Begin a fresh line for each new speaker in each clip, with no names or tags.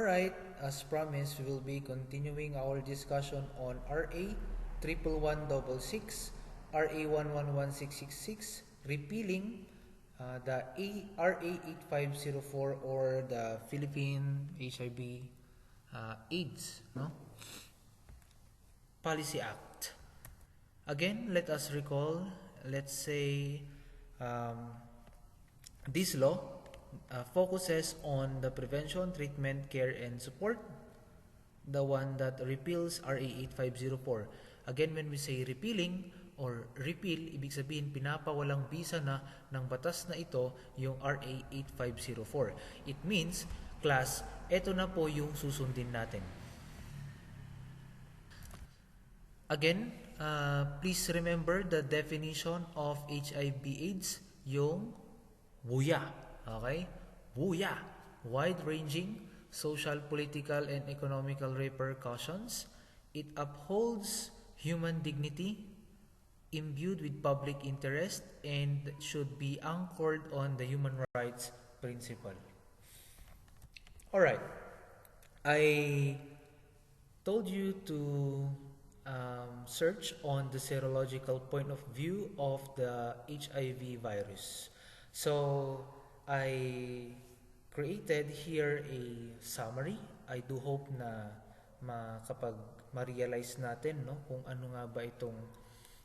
Alright, as promised, we will be continuing our discussion on RA 11166, RA 111666, repealing the RA 8504 or the Philippine HIV AIDS Policy Act. Again, let us recall, let's say this law focuses on the prevention, treatment, care, and support, the one that repeals RA 8504. Again, when we say repealing or repeal, ibig sabihin pinapawalang bisa na ng batas na ito yung RA 8504. It means, class, ito na po yung susundin natin. Again, please remember the definition of HIV/AIDS, yung WUYA. Okay? WUYA. Wide-ranging social, political, and economical repercussions. It upholds human dignity, imbued with public interest, and should be anchored on the human rights principle. Alright. I told you to search on the serological point of view of the HIV virus. So, I created here a summary. I do hope na ma-realize natin kung ano nga ba itong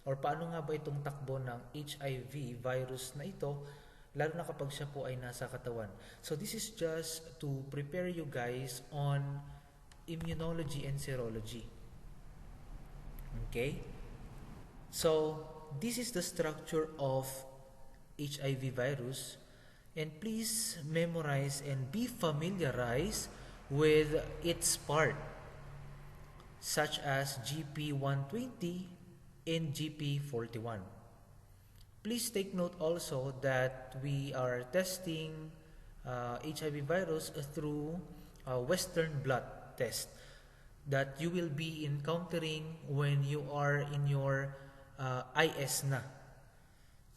or paano nga ba itong takbo ng HIV virus na ito, lalo na kapag siya po ay nasa katawan. So this is just to prepare you guys on immunology and serology. Okay? So this is the structure of HIV virus. And please memorize and be familiarized with its part, such as GP120 and GP41. Please take note also that we are testing HIV virus through a Western blot test that you will be encountering when you are in your IS na.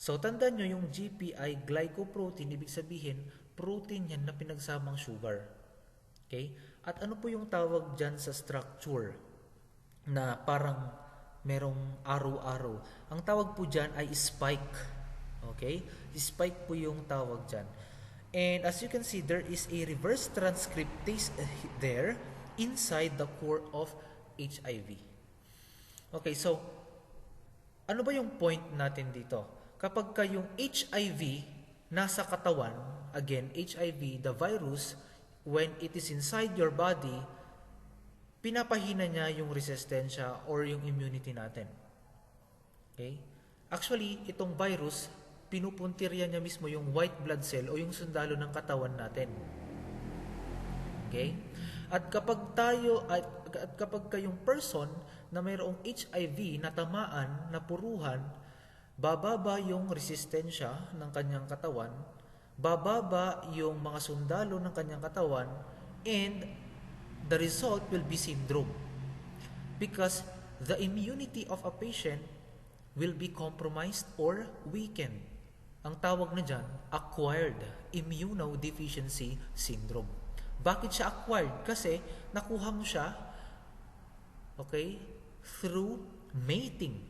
So, tandaan nyo yung GPI glycoprotein, ibig sabihin, protein yan na pinagsamang sugar. Okay? At ano po yung tawag dyan sa structure na parang merong arrow-arrow? Ang tawag po dyan ay spike. Okay? Spike po yung tawag dyan. And as you can see, there is a reverse transcriptase there inside the core of HIV. Okay, so, ano ba yung point natin dito? Kapag yung HIV nasa katawan, again, HIV, the virus, when it is inside your body, pinapahina niya yung resistensya or yung immunity natin. Okay? Actually, itong virus, pinupuntirya niya mismo yung white blood cell o yung sundalo ng katawan natin. Okay? At kapag kayong person na mayroong HIV na tamaan, na puruhan, bababa yung resistensya ng kanyang katawan, bababa yung mga sundalo ng kanyang katawan, and the result will be syndrome. Because the immunity of a patient will be compromised or weakened. Ang tawag na dyan, acquired immunodeficiency syndrome. Bakit siya acquired? Kasi nakuha mo siya, okay, through mating.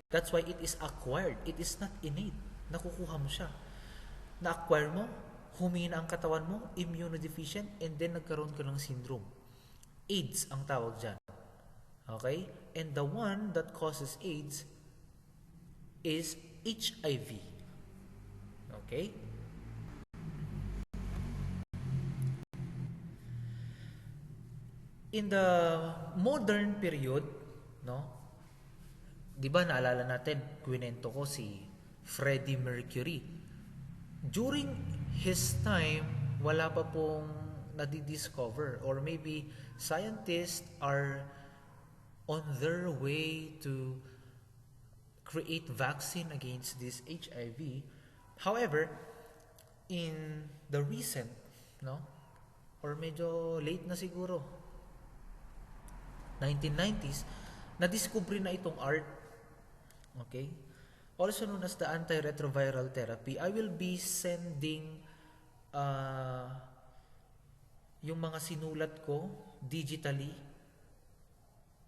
That's why it is acquired. It is not innate. Nakukuha mo siya. Na-acquire mo, humina ang katawan mo, immunodeficient, and then nagkaroon ka ng syndrome. AIDS ang tawag dyan. Okay? And the one that causes AIDS is HIV. Okay? In the modern period, di ba naalala natin, kwento ko si Freddie Mercury. During his time, wala pa pong nadidiscover, or maybe scientists are on their way to create vaccine against this HIV. However, in the recent, or medyo late na siguro, 1990s, nadiskubre na itong art. Okay? Also known as the antiretroviral therapy. I will be sending yung mga sinulat ko digitally,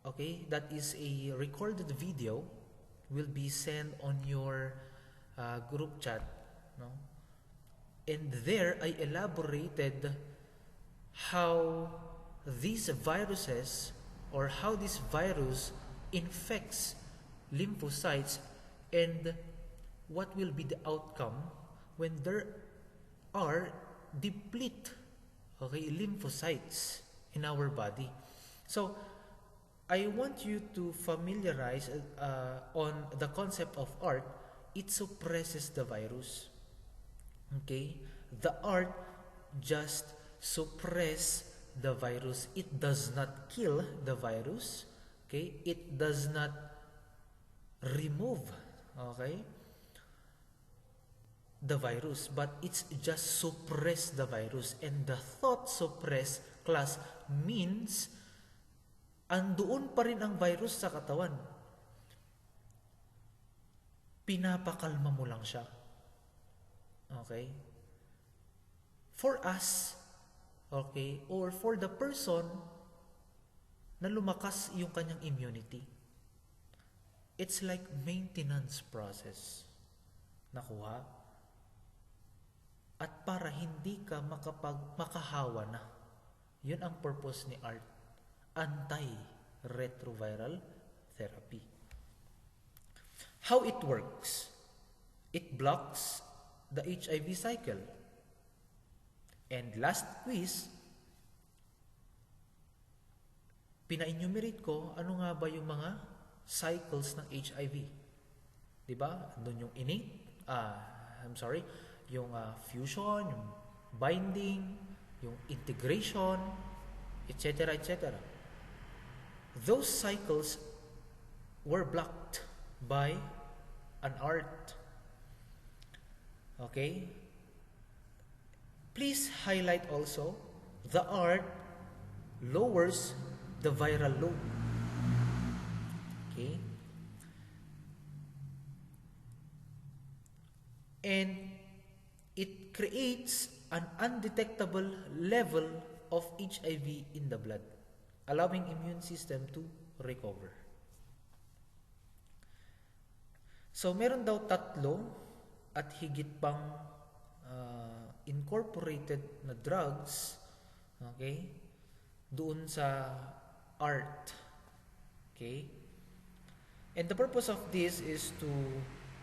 okay, that is a recorded video, will be sent on your group chat, no? And there I elaborated how these viruses, or how this virus infects lymphocytes, and what will be the outcome when there are deplete, okay, lymphocytes in our body. So I want you to familiarize on the concept of ART. It suppresses the virus. Okay? The ART just suppress the virus. It does not kill the virus. Okay? It does not remove, okay, the virus, but it's just suppress the virus. And the thought suppress class means andoon pa rin ang virus sa katawan. Pinapakalma mo lang siya. Okay? For us, okay, or for the person na lumakas yung kanyang immunity, it's like maintenance process. Nakuha? At para hindi ka makahawa na. Yun ang purpose ni ART. Anti-retroviral therapy. How it works? It blocks the HIV cycle. And last quiz, pina-enumerate ko ano nga ba yung mga cycles ng HIV. Diba? Doon yung yung fusion, yung binding, yung integration, etc., etc. Those cycles were blocked by an ART. Okay? Please highlight also, the ART lowers the viral load. Okay? And it creates an undetectable level of HIV in the blood, allowing immune system to recover. So, meron daw 3 at higit pang incorporated na drugs, okay, doon sa ART. Okay? And the purpose of this is to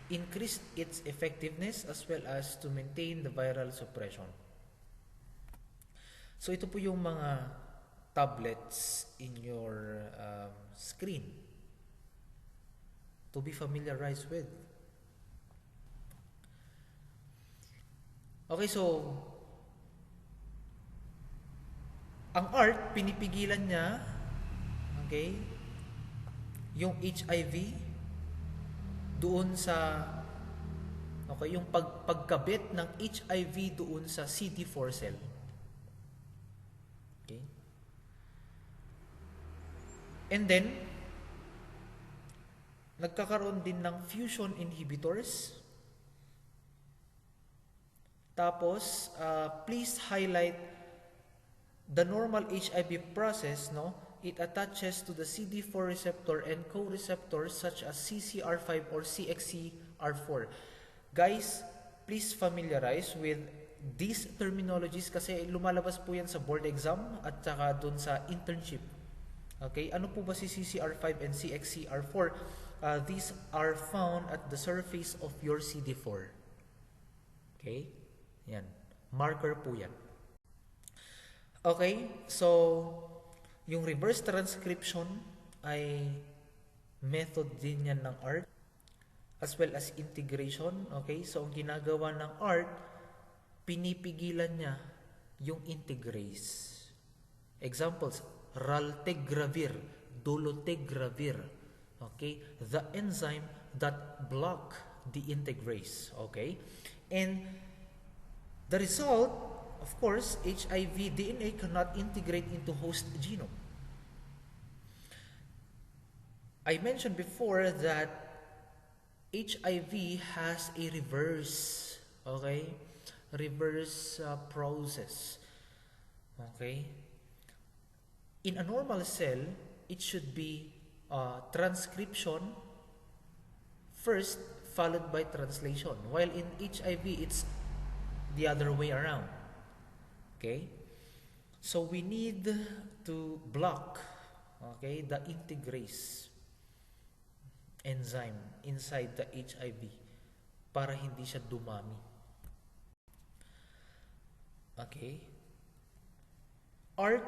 increase its effectiveness as well as to maintain the viral suppression. So ito po yung mga tablets in your screen to be familiarized with. Okay, so ang ART, pinipigilan niya, okay, yung HIV doon sa, okay, yung pagkabit ng HIV doon sa CD4 cell. Okay? And then, nagkakaroon din ng fusion inhibitors. Tapos, please highlight the normal HIV process, no? It attaches to the CD4 receptor and co-receptors such as CCR5 or CXCR4. Guys, please familiarize with these terminologies kasi lumalabas po yan sa board exam at saka dun sa internship. Okay? Ano po ba si CCR5 and CXCR4? These are found at the surface of your CD4. Okay? Yan. Marker po yan. Okay? So, yung reverse transcription ay method din yan ng ART as well as integration. Okay? So, ang ginagawa ng ART, pinipigilan niya yung integrase. Examples, raltegravir, dolutegravir. Okay? The enzyme that block the integrase. Okay? And the result, of course, HIV DNA cannot integrate into host genome. I mentioned before that HIV has a reverse, okay, reverse process. Okay? In a normal cell, it should be transcription first followed by translation. While in HIV, it's the other way around. Okay? So we need to block, okay, the integrase enzyme inside the HIV para hindi siya dumami. Okay? ART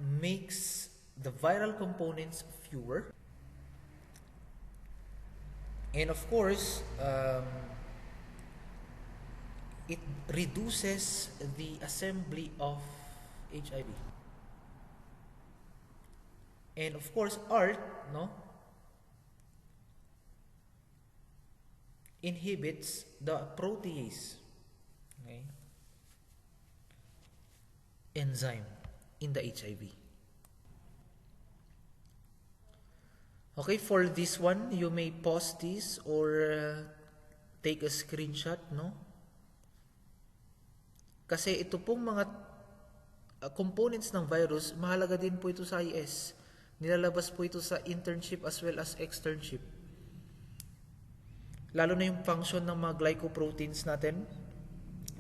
makes the viral components fewer. And of course, it reduces the assembly of HIV. And of course, ART, no, inhibits the protease, okay, enzyme in the HIV. Okay, for this one, you may pause this or take a screenshot, no? Kasi ito pong mga components ng virus, mahalaga din po ito sa IS. Nilalabas po ito sa internship as well as externship. Lalo na yung function ng mga glycoproteins natin.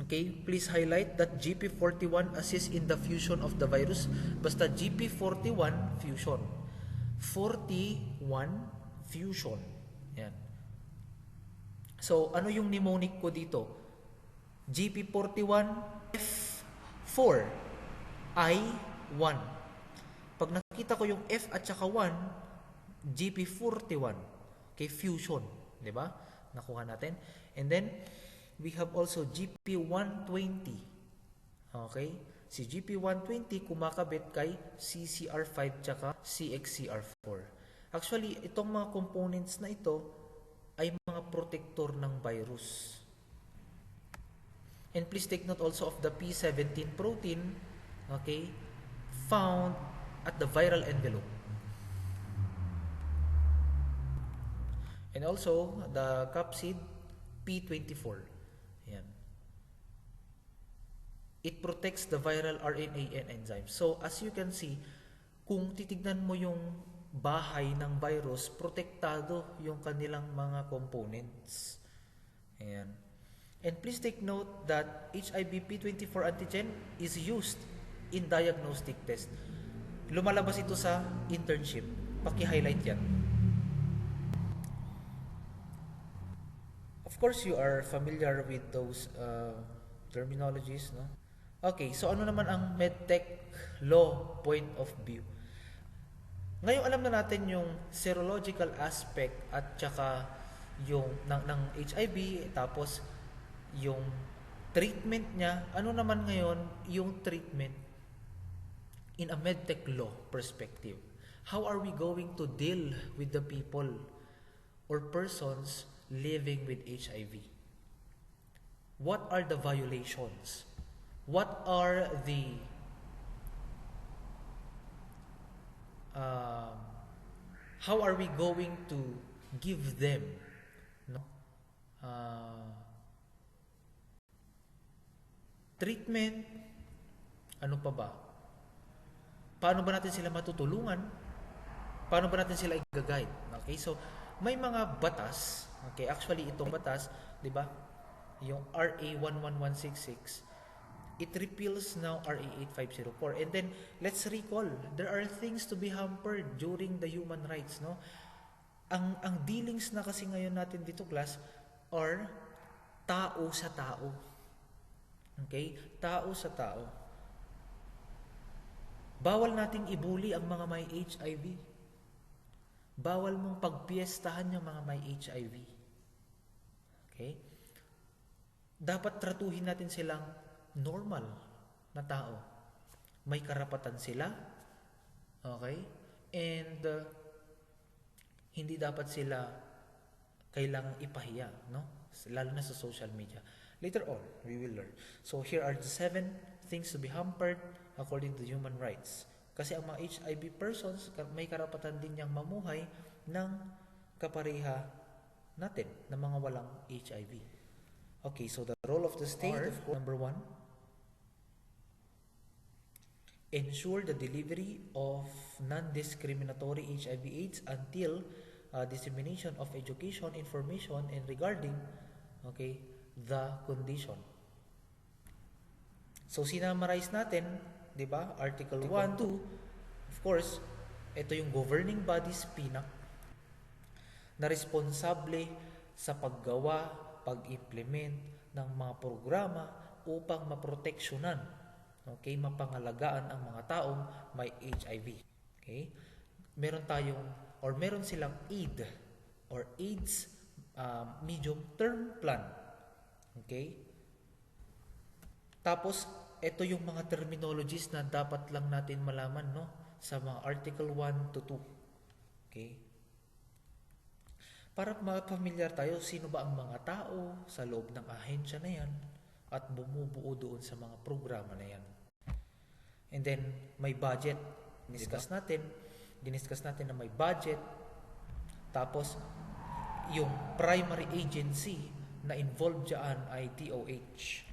Okay, please highlight that GP41 assists in the fusion of the virus. Basta GP41 fusion. 41 fusion. Yan. So, ano yung mnemonic ko dito? GP41 F4 I1. Pag nakita ko yung F at saka 1, GP41. Okay, fusion. Diba? Nakuha natin. And then, we have also GP120. Okay? Si GP120 kumakabit kay CCR5 tsaka CXCR4. Actually, itong mga components na ito ay mga protector ng virus. And please take note also of the P17 protein, okay, found at the viral envelope. And also the capsid P24. Yan. It protects the viral RNA and enzymes. So as you can see, kung titignan mo yung bahay ng virus, protektado yung kanilang mga components. Ayan. And please take note that HIV P24 antigen is used in diagnostic test. Lumalabas ito sa internship. Paki-highlight yan. Of course, you are familiar with those terminologies, no? Okay, so ano naman ang medtech law point of view? Ngayon alam na natin yung serological aspect at saka yung ng HIV, tapos yung treatment niya. Ano naman ngayon yung treatment in a medtech law perspective? How are we going to deal with the people or persons living with HIV? What are the violations? What are the how are we going to give them, no, treatment? Ano pa ba? Paano ba natin sila matutulungan? Paano ba natin sila i-guide? Okay, so may mga batas. Okay, actually itong batas, 'di ba? Yung RA 11166, it repeals now RA 8504. And then let's recall, there are things to be hampered during the human rights, no? Ang dealings na kasi ngayon natin dito, class, are tao sa tao. Okay? Tao sa tao. Bawal nating ibuli ang mga may HIV. Bawal mong pagpiestahan yung mga may HIV. Okay? Dapat tratuhin natin silang normal na tao. May karapatan sila. Okay? And hindi dapat sila kailangang ipahiya, no? Lalo na sa social media. Later on, we will learn. So here are the 7 things to be hampered according to human rights. Kasi ang mga HIV persons, may karapatan din niyang mamuhay ng kapareha natin, ng mga walang HIV. Okay, so the role of the state, of course, number 1, ensure the delivery of non-discriminatory HIV/AIDS until dissemination of education, information, and regarding the condition. So, sinamarize natin, di ba? Article 1, 2, of course, ito yung governing bodies, PNAC, na responsable sa paggawa, pag-implement ng mga programa upang maproteksyonan, mapangalagaan ang mga taong may HIV. Okay? Meron silang aid or AIDS medium term plan. Okay? Tapos, ito yung mga terminologies na dapat lang natin malaman, no, sa mga Article 1 to 2. Okay? Para mapamilyar tayo, sino ba ang mga tao sa loob ng ahensya na yan at bumubuo doon sa mga programa na yan. And then, may budget. Diniscuss natin na may budget. Tapos, yung primary agency na involved dyan ay DOH.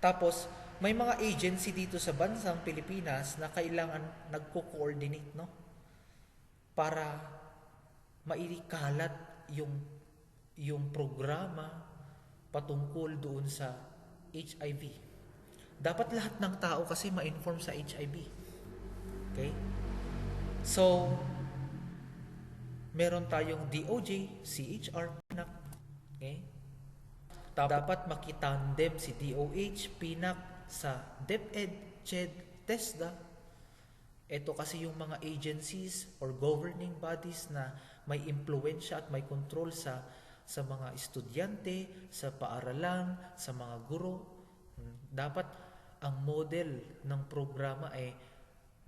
Tapos, may mga agency dito sa bansang Pilipinas na kailangan nagko-coordinate, no? Para mailikalat yung programa patungkol doon sa HIV. Dapat lahat ng tao kasi ma-inform sa HIV. Okay? So, meron tayong DOJ, CHR, PNAC. Okay? Dapat makitandem si DOH, PNAC sa DepEd, CHED, TESDA. Ito kasi yung mga agencies or governing bodies na may impluwensya at may control sa mga estudyante, sa paaralan, sa mga guro. Dapat ang model ng programa ay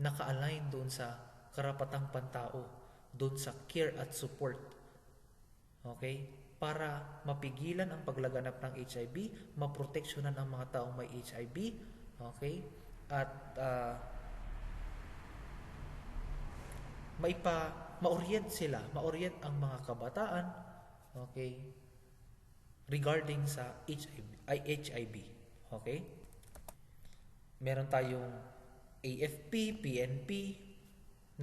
naka-align doon sa karapatang pantao, doon sa care at support. Okay? Para mapigilan ang paglaganap ng HIV, maproteksyonan ang mga taong may HIV, okay? At ma-orient ang mga kabataan, okay? Regarding sa HIV, okay? Meron tayong AFP, PNP,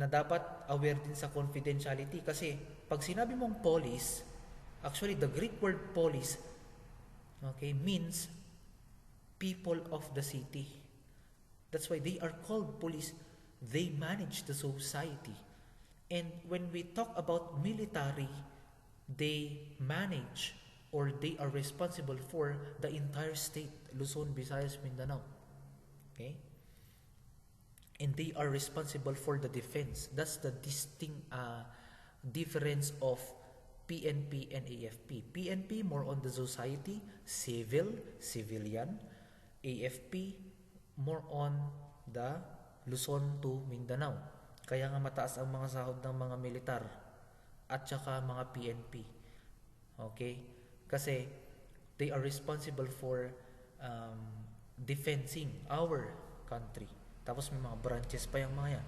na dapat aware din sa confidentiality kasi pag sinabi mong police, actually, the Greek word polis, means people of the city. That's why they are called police. They manage the society. And when we talk about military, they manage or they are responsible for the entire state, Luzon, Visayas, Mindanao. Okay? And they are responsible for the defense. That's the distinct difference of PNP and AFP. PNP more on the society, civilian. AFP more on the Luzon to Mindanao. Kaya nga mataas ang mga sahod ng mga militar at saka mga PNP. Okay? Kasi they are responsible for defending our country. Tapos may mga branches pa yung mga yan.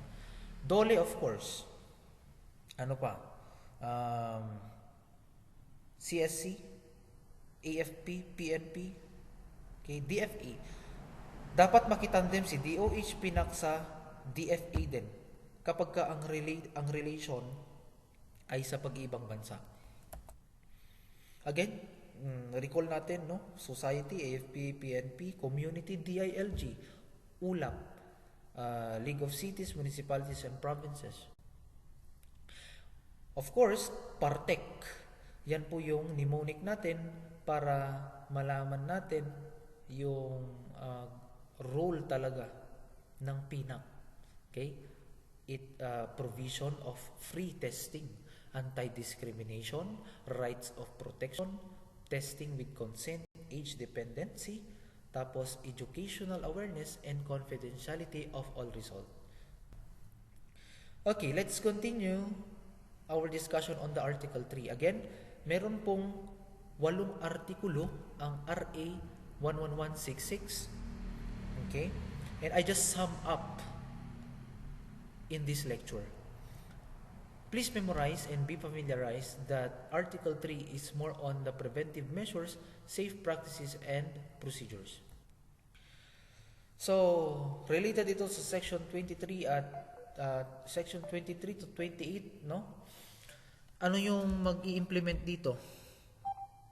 DOLE, of course. Ano pa? CSC, AFP, PNP, DFA. Dapat makitandem si DOH, PNAC sa DFA din kapag ka ang relation ay sa pag-ibang bansa. Again, recall natin, no? Society, AFP, PNP, Community, DILG, ULAP, League of Cities, Municipalities, and Provinces. Of course, PARTEC. Yan po yung mnemonic natin para malaman natin yung role talaga ng PNAC. Okay? Provision of free testing, anti-discrimination, rights of protection, testing with consent, age dependency, tapos educational awareness and confidentiality of all results. Okay, let's continue our discussion on the Article 3. Again, meron pong 8 artikulo ang RA 11166. Okay? And I just sum up in this lecture. Please memorize and be familiarized that Article 3 is more on the preventive measures, safe practices, and procedures. So, related ito sa section 23 at section 23 to 28, no? Ano yung mag-i-implement dito?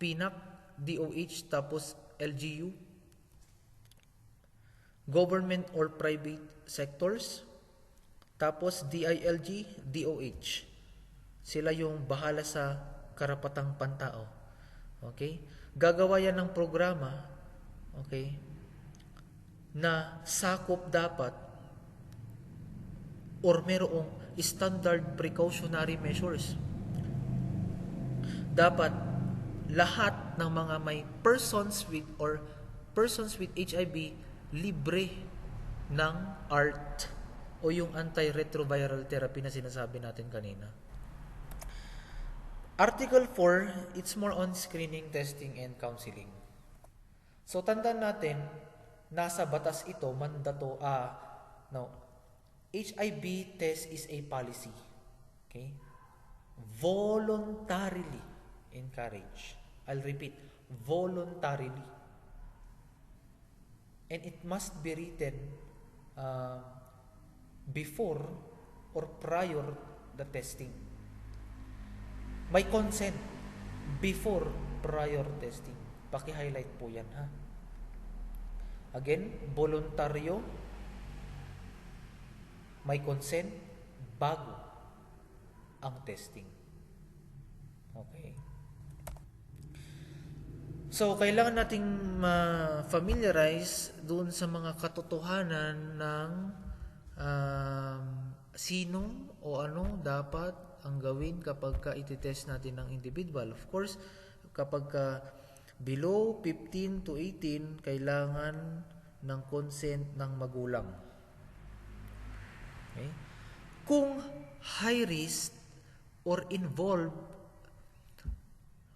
PNAC, DOH, tapos LGU, government or private sectors, tapos DILG, DOH. Sila yung bahala sa karapatang pantao. Okay? Gagawa yan ng programa, okay, na sakop dapat or merong standard precautionary measures. Dapat lahat ng mga may persons with HIV libre ng ART o yung antiretroviral therapy na sinasabi natin kanina. Article 4, it's more on screening, testing, and counseling. So, tandaan natin, nasa batas ito, HIV test is a policy. Okay? Voluntarily encourage. I'll repeat, voluntarily. And it must be written before or prior the testing. May consent before prior testing. Paki-highlight po yan, ha? Again, voluntaryo, may consent bago ang testing. Okay. So, kailangan nating ma-familiarize doon sa mga katotohanan ng sino o ano dapat ang gawin kapag ka ititest natin ng individual. Of course, kapag ka below 15 to 18, kailangan ng consent ng magulang. Okay? Kung high risk or involved,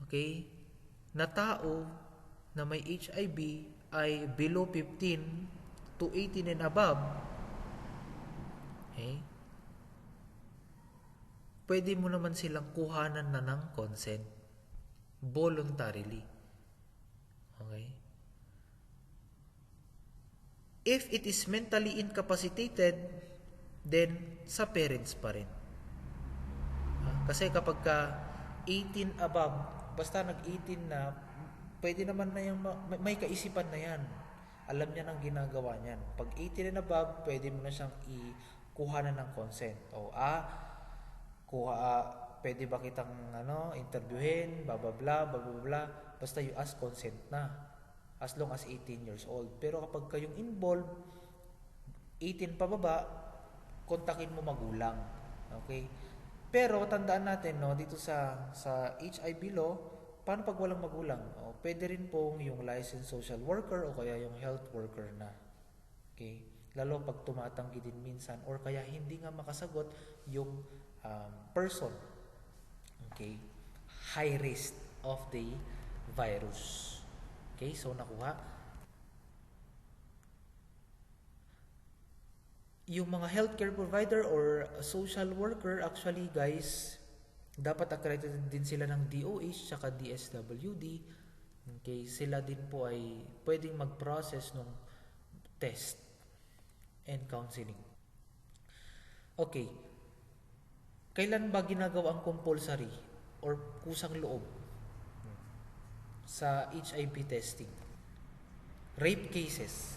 okay, na tao na may HIV ay below 15 to 18 and above, okay, pwede mo naman silang kuhanan na ng consent voluntarily. Okay? If it is mentally incapacitated, then sa parents pa rin. Kasi kapag ka 18 above, basta nag-18 na, pwede naman na yung may kaisipan na yan. Alam niya ng ginagawa niyan. Pag 18 and above, pwede mo na siyang kuhanan ng consent. O pwede ba kitang interviewin, blah blah blah, basta you ask consent na as long as 18 years old. Pero kapag kayong involved 18 pababa, kontakin mo magulang. Okay? Pero tandaan natin dito sa HIV law, paano pag walang magulang? Pwede rin pong yung licensed social worker o kaya yung health worker na. Okay? Lalo pag tumatanggi din minsan or kaya hindi nga makasagot yung person, okay, high risk of the virus. Okay, so nakuha. Yung mga healthcare provider or social worker, actually guys, dapat accredited din sila ng DOH tsaka DSWD. Okay, sila din po ay pwedeng mag-process ng test and counseling. Okay, kailan ba ginagawa ang compulsory or kusang loob sa HIV testing? Rape cases.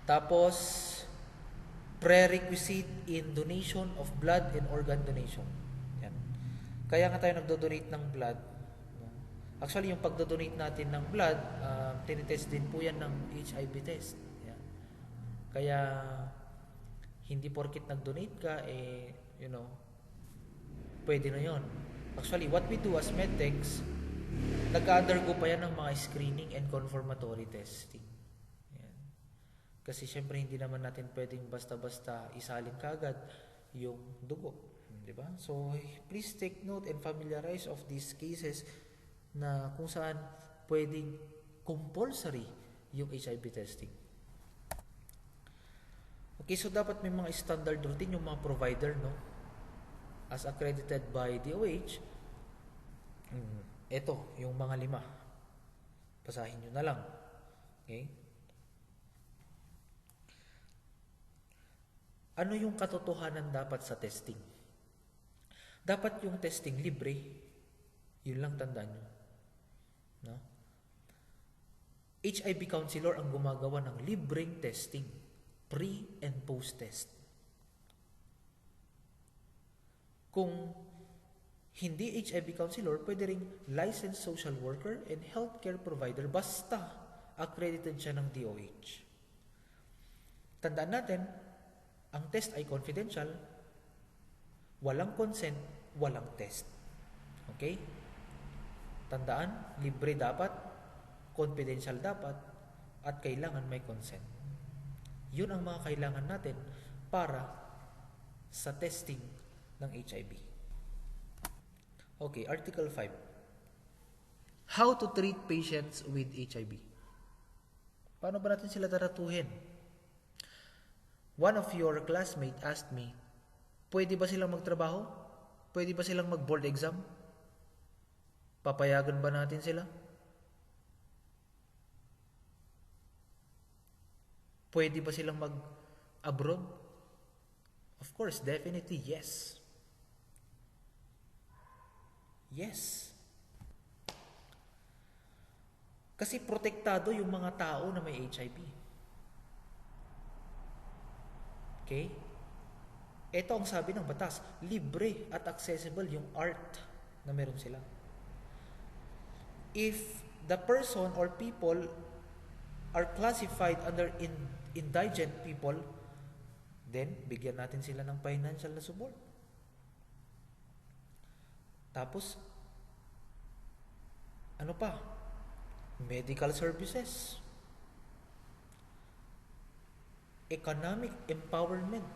Tapos, prerequisite in donation of blood and organ donation. Yan. Kaya nga tayo nagdo-donate ng blood. Actually, yung pagdo-donate natin ng blood, tinitest din po yan ng HIV test. Yan. Kaya, hindi porkit nag-donate ka, pwede na yon. Actually, what we do as medtechs, nag-undergo pa yan ng mga screening and confirmatory testing. Yan. Kasi syempre, hindi naman natin pwedeng basta-basta isalin kagad yung dugo. Diba? So, please take note and familiarize of these cases na kung saan pwedeng compulsory yung HIV testing. Okay, so dapat may mga standard routine yung mga provider, as accredited by DOH. Ito, yung mga 5. Basahin nyo na lang. Okay? Ano yung katotohanan dapat sa testing? Dapat yung testing libre. Yun lang tandaan nyo. No? HIV counselor ang gumagawa ng libreng testing. Pre and post test. Kung hindi HIV counselor, pwede ring licensed social worker and healthcare provider basta accredited siya ng DOH. Tandaan natin, ang test ay confidential, walang consent, walang test. Okay? Tandaan, libre dapat, confidential dapat, at kailangan may consent. Yun ang mga kailangan natin para sa testing ng HIV. Okay, Article 5. How to treat patients with HIV. Paano ba natin sila taratuhin? One of your classmates asked me, pwede ba silang magtrabaho? Pwede ba silang mag-board exam? Papayagan ba natin sila? Pwede ba silang mag-abroad? Of course, definitely yes. Yes. Kasi protektado yung mga tao na may HIV. Okay? Ito ang sabi ng batas, libre at accessible yung art na meron sila. If the person or people are classified under indigent people, then bigyan natin sila ng financial na support. Tapos, ano pa? Medical services. Economic empowerment.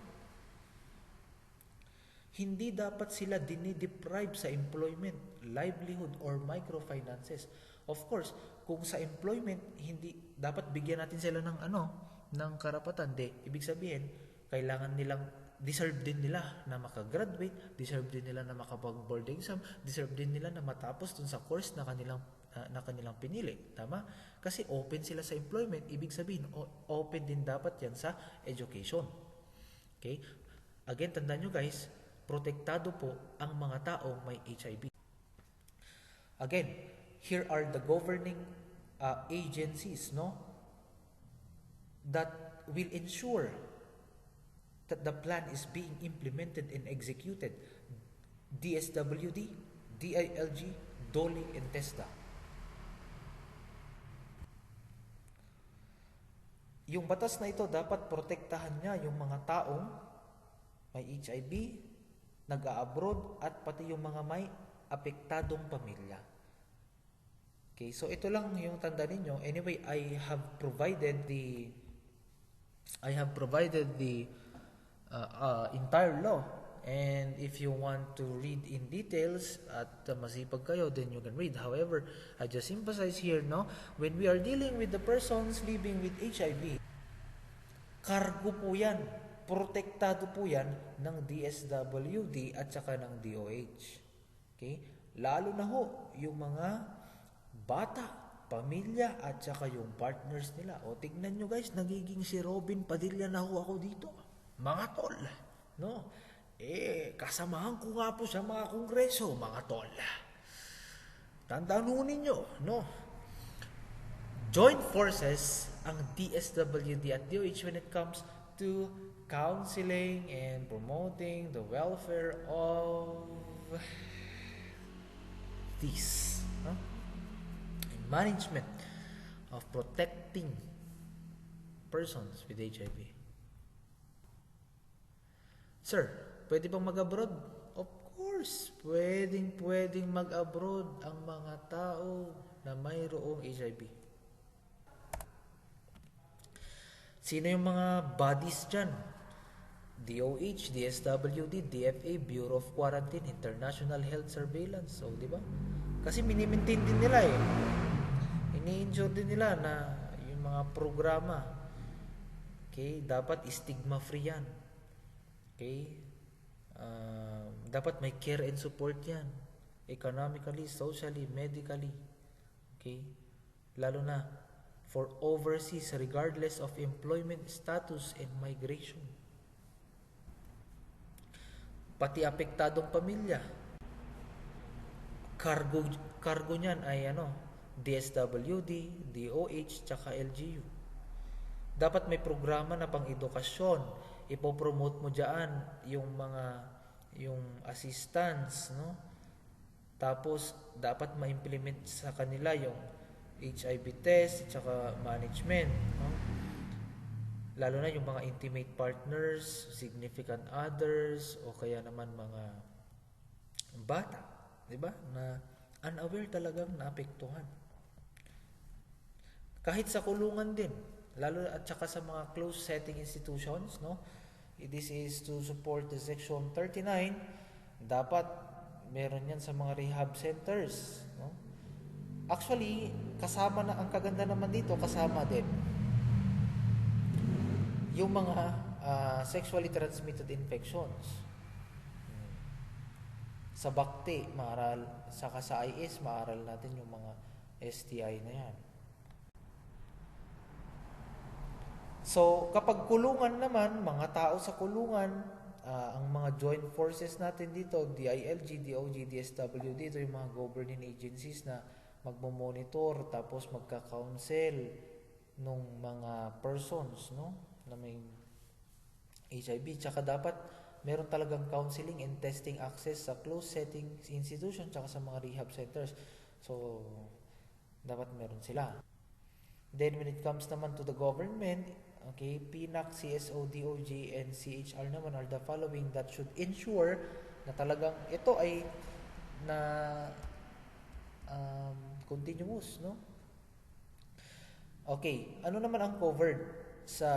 Hindi dapat sila dinideprive sa employment, livelihood, or microfinances. Of course, kung sa employment, hindi dapat bigyan natin sila ng karapatan. Ibig sabihin, kailangan nilang deserve din nila na makagraduate, deserve din nila na makapag-board exam, deserve din nila na matapos dun sa course na kanilang pinili. Tama? Kasi open sila sa employment, ibig sabihin, open din dapat yan sa education. Okay? Again, tandaan nyo guys, protektado po ang mga taong may HIV. Again, here are the governing agencies, no, that will ensure that the plan is being implemented and executed. DSWD, DILG, DOLE, and TESDA. Yung batas na ito dapat protektahan niya yung mga taong may HIV, nag-a-abroad, at pati yung mga may apektadong pamilya. Okay, so ito lang yung tanda ninyo. Anyway, I have provided the entire law, and if you want to read in details at masipag kayo, then you can read. However, I just emphasize here, no, when we are dealing with the persons living with HIV, kargo po yan, protektado po yan ng DSWD at saka ng DOH. Okay? Lalo na ho yung mga bata, pamilya, at saka yung partners nila. O tignan nyo guys, nagiging si Robin Padilla na ho ako dito. Mga tol, no? Kasamahan ko nga po sa mga kongreso, mga tol. Tandaan ho ninyo, no? Join forces ang DSWD at DOH when it comes to counseling and promoting the welfare of these, no? And management of protecting persons with HIV. Sir, pwede bang mag-abroad? Of course, pwedeng mag-abroad ang mga tao na mayroong HIV. Sino yung mga bodies dyan? DOH, DSWD, DFA, Bureau of Quarantine, International Health Surveillance. So, di ba? Kasi minimaintain din nila eh. Ini-ensure din nila na yung mga programa, okay, dapat stigma-free yan. Okay? Dapat may care and support yan. Economically, socially, medically. Okay? Lalo na for overseas regardless of employment status and migration. Pati apektadong pamilya. Cargo niyan ay DSWD, DOH, tsaka LGU. Dapat may programa na pang-edukasyon. Ipopromote mo diyan yung assistance, no? Tapos dapat ma-implement sa kanila yung HIV test tsaka management, no? Lalo na yung mga intimate partners, significant others, o kaya naman mga bata, di ba? Na unaware talagang naapektuhan. Kahit sa kulungan din, lalo at saka sa mga closed setting institutions, no? This is to support the Section 39. Dapat meron yan sa mga rehab centers, no? Actually, kasama na, ang kaganda naman dito, kasama din yung mga sexually transmitted infections. Sa bakti, maaral, saka sa IS, maaral natin yung mga STI na yan. So, kapag kulungan naman, mga tao sa kulungan, ang mga joint forces natin dito, DILG, DOG, DSWD, dito yung mga governing agencies na magmo-monitor, tapos magka-counsel nung mga persons, no, na may HIV. Tsaka dapat meron talagang counseling and testing access sa closed setting institution tsaka sa mga rehab centers. So, dapat meron sila. Then, when it comes naman to the government, okay, PNAC, CSO, DOJ, and CHR naman are the following that should ensure na talagang ito ay na continuous, no? Okay, ano naman ang covered sa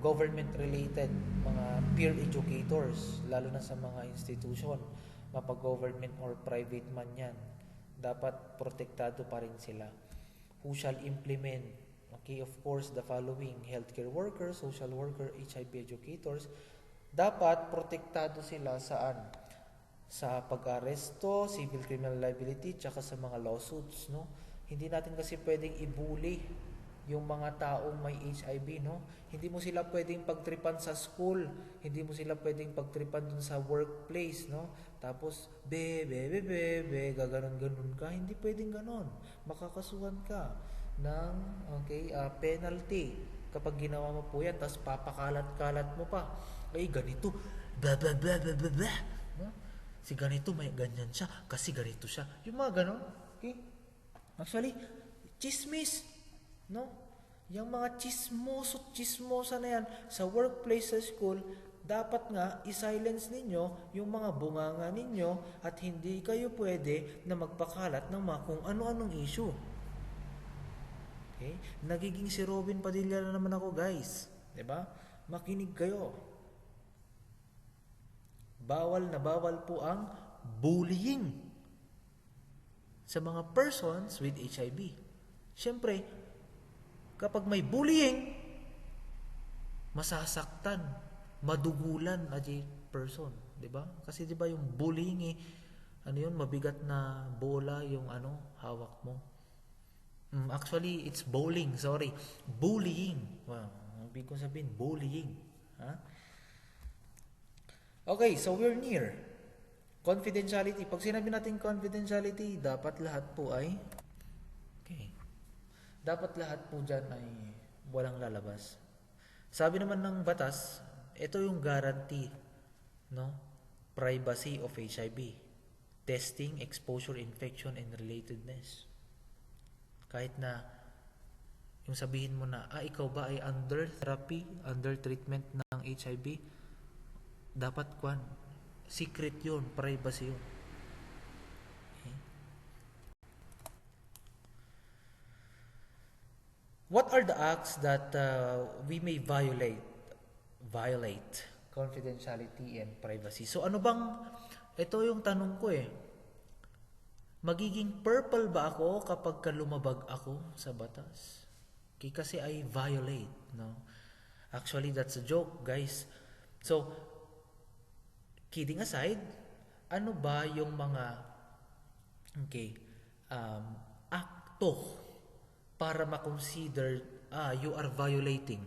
government-related mga peer educators, lalo na sa mga institution, mapa-government or private man yan, dapat protektado pa rin sila. Who shall implement, okay, of course, the following: healthcare workers, social worker, HIV educators. Dapat protektado sila saan? Sa pag-aresto, civil criminal liability, tsaka sa mga lawsuits, no? Hindi natin kasi pwedeng i-bully yung mga taong may HIV, no? Hindi mo sila pwedeng pagtripan sa school, hindi mo sila pwedeng pagtripan dun sa workplace, no? Tapos gaganon-ganon ka, hindi pwedeng ganon. Makakasuhan ka ng penalty kapag ginawa mo po yan, tapos papakalat-kalat mo pa. Ay, ganito, no? Si ganito may ganyan siya kasi ganito siya. Yung mga ganon, okay? Actually, chismis, no? Yung mga chismosa na yan sa workplace, sa school, dapat nga i-silence ninyo yung mga bunganga ninyo at hindi kayo pwede na magpakalat ng mga kung ano-anong issue. Okay? Nagiging si Robin Padilla na naman ako, guys. 'Di ba? Makinig kayo. Bawal na bawal po ang bullying sa mga persons with HIV. Siyempre, kapag may bullying, masasaktan, madugulan a person, 'di ba? Kasi 'di ba yung bullying mabigat na bola yung hawak mo. Actually, it's bowling, sorry. Bullying. Wow, ang ibig ko sabihin, bullying. Ha? Okay, so we're near. Confidentiality. Pag sinabi natin confidentiality, dapat lahat po ay dapat lahat po dyan ay walang lalabas. Sabi naman ng batas, ito yung guarantee, no? Privacy of HIV. Testing, exposure, infection, and relatedness. Kahit na yung sabihin mo na, ikaw ba ay under therapy, under treatment ng HIV, dapat secret yun, privacy yun. Okay. What are the acts that we may violate confidentiality and privacy? So ito yung tanong ko magiging purple ba ako kapag lumabag ako sa batas? Okay, kasi I violate, no? Actually, that's a joke, guys. So, kidding aside, ano ba yung mga akto para ma-consider you are violating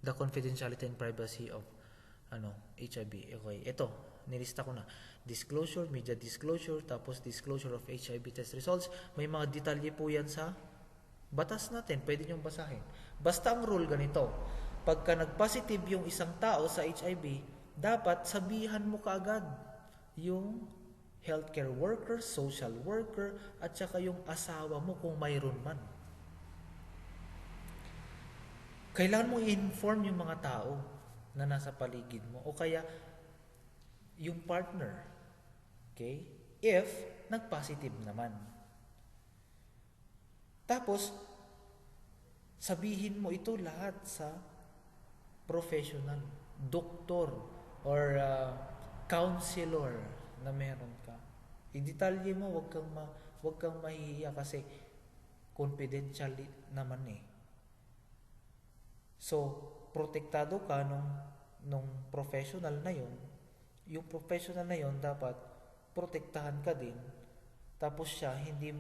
the confidentiality and privacy of HIV. Okay, ito, nilista ko na. Disclosure, media disclosure, tapos disclosure of HIV test results. May mga detalye po yan sa batas natin. Pwede niyong basahin. Basta ang rule ganito. Pagka nag-positive yung isang tao sa HIV, dapat sabihan mo kaagad yung healthcare worker, social worker, at saka yung asawa mo kung mayroon man. Kailangan mo i-inform yung mga tao na nasa paligid mo o kaya yung partner. Okay? If nag-positive naman. Tapos, sabihin mo ito lahat sa professional, doktor, or counselor na meron ka. I-detalye mo, wag kang mahihiya kasi confidential naman eh. So, protektado ka nung professional na yon. Yung professional na yon dapat protektahan ka din. Tapos siya hindi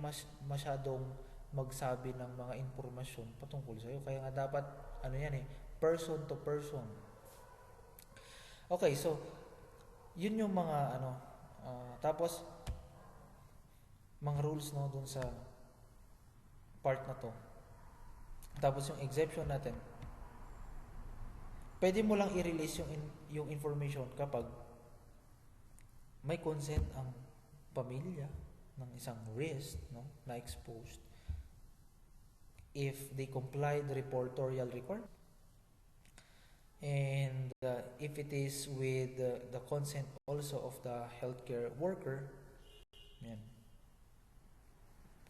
masyadong magsabi ng mga impormasyon patungkol sa iyo. Kaya nga dapat person to person. Okay, so yun yung mga tapos mga rules dun sa part na to. Tapos yung exception natin. Pwede mo lang i-release yung information kapag may consent ang pamilya ng isang risk na exposed. If they comply the reportorial requirement. And if it is with the consent also of the healthcare worker, yan,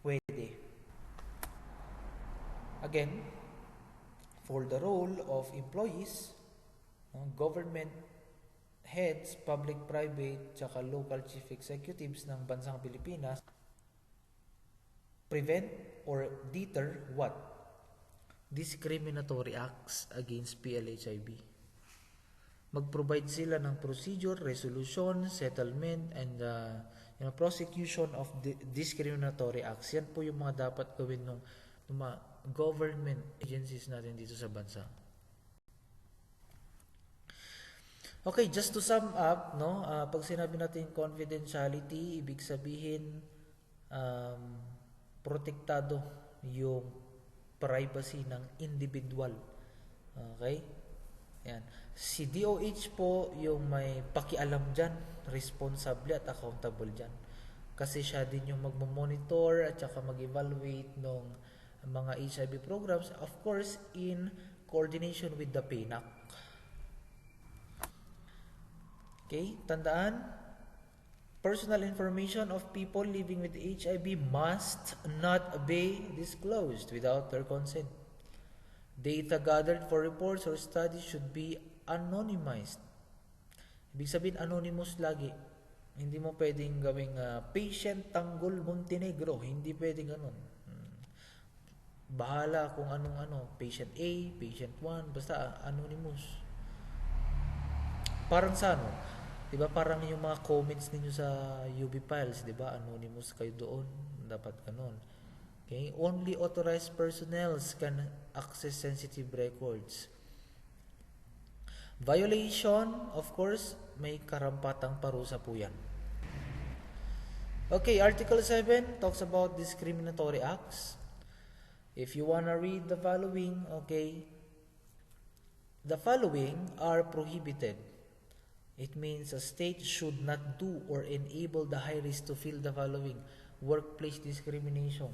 pwede. Again, for the role of employees, government heads, public, private, tsaka local chief executives ng bansang Pilipinas, prevent or deter what? Discriminatory acts against PLHIV. Mag-provide sila ng procedure, resolution, settlement, and prosecution of discriminatory acts. Yan po yung mga dapat gawin ng mga government agencies natin dito sa bansa. Okay, just to sum up, pag sinabi natin confidentiality, ibig sabihin protektado yung privacy ng individual. Okay? Yan. Si DOH po yung may pakialam dyan, responsable at accountable dyan. Kasi siya din yung magmamonitor at saka mag-evaluate ng mga HIV programs, of course, in coordination with the PNAC. Okay, tandaan, personal information of people living with HIV must not be disclosed without their consent. Data gathered for reports or studies should be anonymized. Ibig sabihin, anonymous lagi. Hindi mo pwedeng gawing patient Tanggol Montenegro. Hindi pwedeng ganun. Bahala kung anong patient A, patient 1, basta anonymous. Parang sa diba parang yung mga comments ninyo sa UB files, diba anonymous kayo doon, dapat ganun. Okay, only authorized personnel can access sensitive records. Violation, of course, may karampatang parusa po yan. Okay, Article 7 talks about discriminatory acts. If you wanna read the following, okay, the following are prohibited. It means a state should not do or enable the high risk to fill the following: workplace discrimination.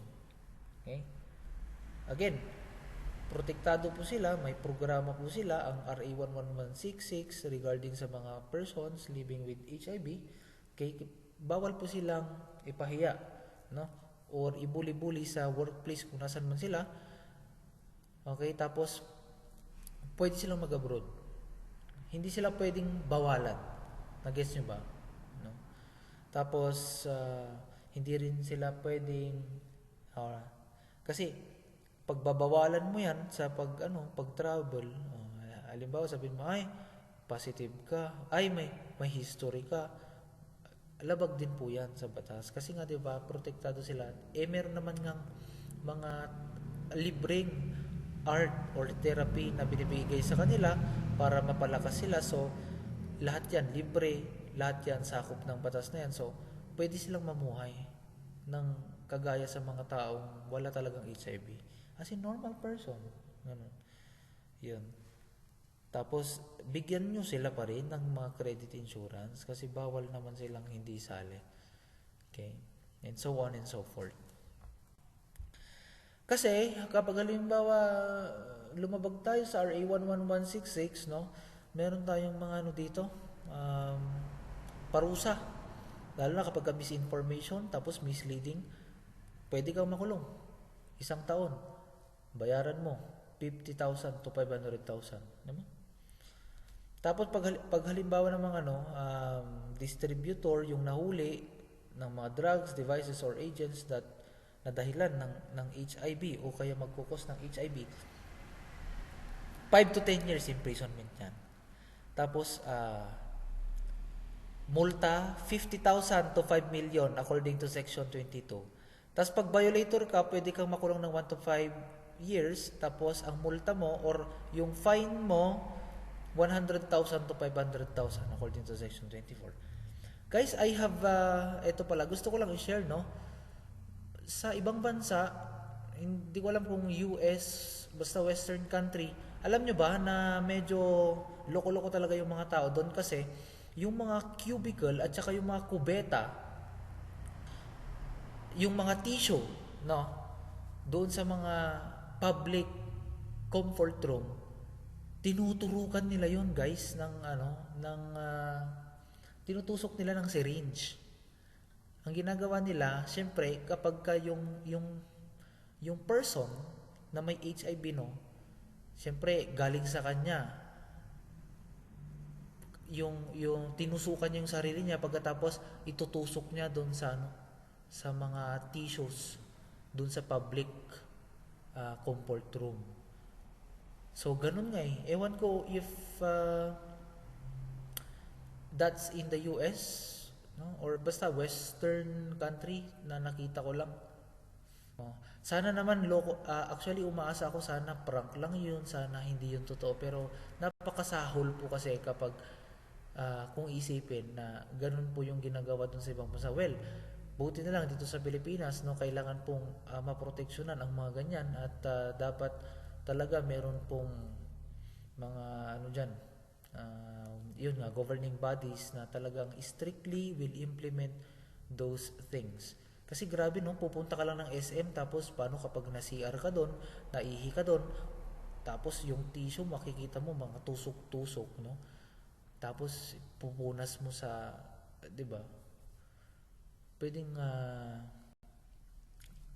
Okay? Again, protektado po sila, may programa po sila, ang RA 11166 regarding sa mga persons living with HIV. Okay? Bawal po silang ipahiya, or ibuli-buli sa workplace kung nasan man sila. Okay? Tapos, pwede silang mag-abroad. Hindi sila pwedeng bawalan. Nag-gets nyo ba? Tapos, hindi rin sila pwedeng kasi pagbabawalan mo yan sa pag-travel, halimbawa sabihin mo, ay, positive ka, ay, may history ka, labag din po yan sa batas. Kasi nga, diba, protektado sila. Meron naman ngang mga libreng art or therapy na binibigay sa kanila para mapalakas sila. So, lahat yan libre, lahat yan sakop ng batas na yan. So, pwede silang mamuhay ng kagaya sa mga taong wala talagang HIV. As in normal person. Ganun. Yun. Tapos, bigyan nyo sila pa rin ng mga credit insurance kasi bawal naman silang hindi sali. Okay? And so on and so forth. Kasi, kapag halimbawa, lumabag tayo sa RA 11166, no? Meron tayong mga ano dito, parusa. Lalo na kapag misinformation, tapos misleading, pwede kang makulong. 1 taon. Bayaran mo, 50,000 to 500,000. Diba? Tapos pag halimbawa ng mga distributor yung nahuli ng mga drugs, devices or agents that na dahilan ng HIV o kaya magkukos ng HIV, 5 to 10 years imprisonment yan. Tapos multa 50,000 to 5 million according to section 22. Tapos pag violator ka, pwede kang makulong ng 1 to 5 years. Tapos ang multa mo or yung fine mo 100,000 to 500,000 according to section 24. Guys, I have ito pala, gusto ko lang i-share, no? Sa ibang bansa, hindi ko alam kung US, basta western country, alam nyo ba na medyo loko-loko talaga yung mga tao doon kasi yung mga cubicle at saka yung mga kubeta, yung mga tissue, no? Doon sa mga public comfort room, tinuturukan nila yon guys tinutusok nila ng syringe. Ang ginagawa nila, syempre, kapag ka yung person na may HIV, no, syempre, galing sa kanya, yung tinusukan niya yung sarili niya, pagkatapos itutusok niya doon sa mga tissues, doon sa public comfort room. So, ganun nga eh. Ewan ko if that's in the US, no? Or basta western country na nakita ko lang. Sana naman actually umaasa ako sana prank lang yun, sana hindi yun totoo, pero napakasahol po kasi kapag kung isipin na ganun po yung ginagawa dun sa ibang bansa. Well, buti na lang dito sa Pilipinas, no, kailangan pong maproteksyonan ang mga ganyan at dapat talaga meron pong mga yun nga, governing bodies na talagang strictly will implement those things. Kasi grabe, no, pupunta ka lang ng SM, tapos paano kapag na-CR ka doon, naihi ka doon, tapos yung tissue makikita mo mga tusok-tusok, no? Tapos pupunas mo sa, 'di ba? Pwedeng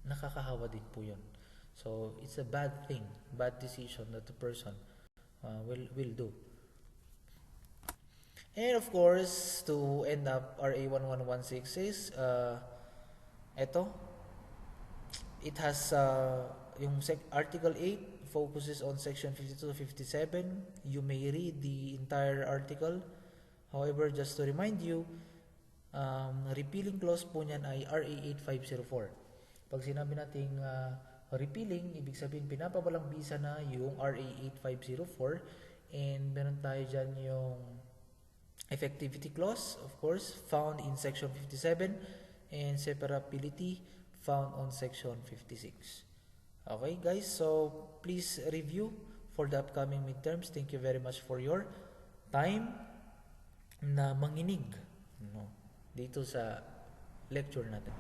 nakakahawa din po 'yon. So it's a bad thing, bad decision that the person will do. And of course, to end up RA 11166 is it has yung Article 8 focuses on section 52 to 57. You may read the entire article. However, just to remind you, repealing clause po niyan ay RA 8504. Pag sinabi nating repealing, ibig sabihin pinapawalang bisa na yung RA 8504, and meron tayo dyan yung effectivity clause, of course, found in section 57, and separability found on section 56. Okay guys, so please review for the upcoming midterms. Thank you very much for your time na manginig, no, dito sa lecture natin.